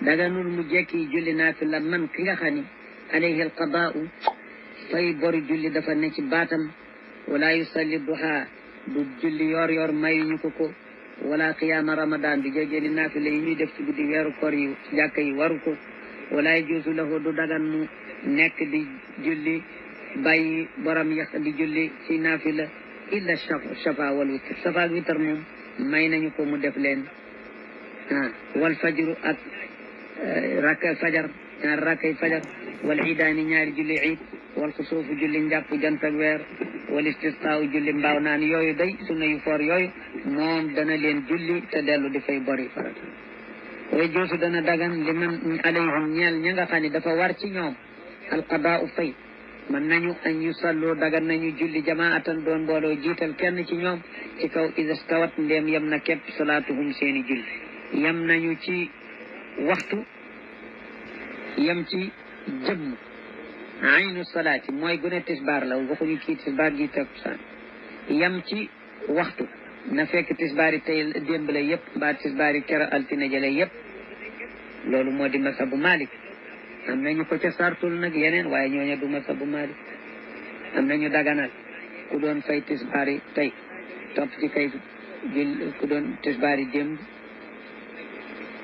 daganul mu jekki julli naafila man ki nga xam ni alayhi alqadaau fay bori julli dafa ne ci baatam wala yusalli duha du julli yor mayuñu ko wala qiyaama ramadan di jógee ni naafila yi ñuy def ci guddi weeru koor yi jàkka yi waru ko wala yajuuzu lahu du dagan mu nekk di julli bàyyi borom yàq di julli ci naafila illa shafa wal witr shafa ak witr moom may nañu ko mu def leen wal fajru ak rakka fajar ñaari rakkay fajar wal iidaani ñaari julli iid wal xusuufu julli njàpp jant ak weer wal istisqaaw julli mbaaw naan yooyu day sunna yu foor yooyu moom dana leen julli te dellu di fay bori farata way joosu dana dagan li man alayhim ñeel ña nga xam ne dafa war ci ñoom alqadaau fay man nañu an yusallu dagan nañu julli jamaatan doon mbooloo jiital kenn ci ñoom ci kaw ida stawat ndéem yem na képp salaatuhum seeni julli yem nañu ci waxtu yem ci jëmm aynu salaati mooy gune tisbaar la waxuñu kii tisbaar gi takkusaan yem ci waxtu na fekk tisbaar yi tey démb la yëpp mbaa tisbaar yi kera altine jële yëpp loolu moo di masabu Malik am nañu ko ca sartul nag yeneen waaye ñooñu du masabu Malik am nañu daganal ku doon fay tisbaar yi tey topp ci kay ku doon tisbaar yi démb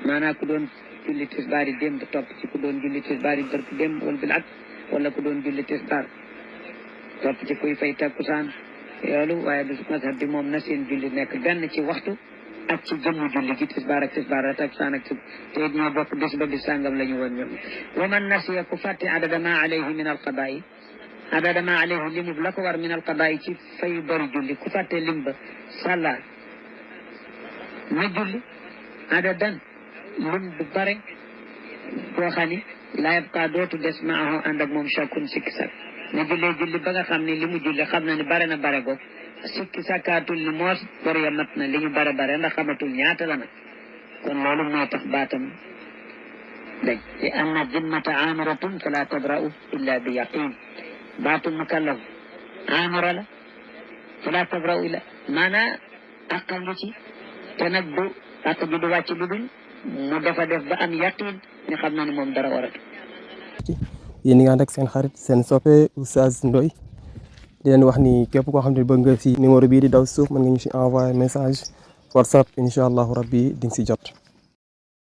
maanaam ku doon julli tisbaar yi démb topp ci ku doon julli tisbaar yi bërk démb wala bil ak wala ku doon julli tisbaar topp ci kuy fay takkusaan yoolu waaye du mazhab bi moom na seen julli nekk benn ci waxtu ak ci jëmmu julli gi tisbaar ak tisbaar la takkusaan ak te it ñoo bokk bis ba bis sàngam la ñu woon ñoom wa man nasiya ku fàtte adada ma alayhi min alqadaayi adada ma alayhi limub la ko war min alqadaayi ci fay bari julli ku fàtte lim ba sàlla na julli adadan lim bu bare boo xam ni laa yabqa dootu des maahu ànd ak moom shakkun sikki sak na jullee julli ba nga xam ne li mu julli xam na ni bare na bare goog sikki sakkaatul ni moos bor ya mat na li ñu bare ndax xamatul ñaata la nag kon loolu moo tax baatam dañ li anna zimmata amiratun fala tabra'u illa bi yaqin baatu mukallaf amira la fala tabra'u illa maanaa àqal ngi ci te nag du àq ji du wàcc lu dul mu dafa def ba am yaqin ni xam na ni moom dara waratu yéen nga ànd ak seen xarit seen soppe Oustaz Ndoye di leen wax ni képp koo xam ne bëgg nga si numéro bii di daw suuf mën nga ñu si envoyer message WhatsApp incha allahu rabbi di nga si jot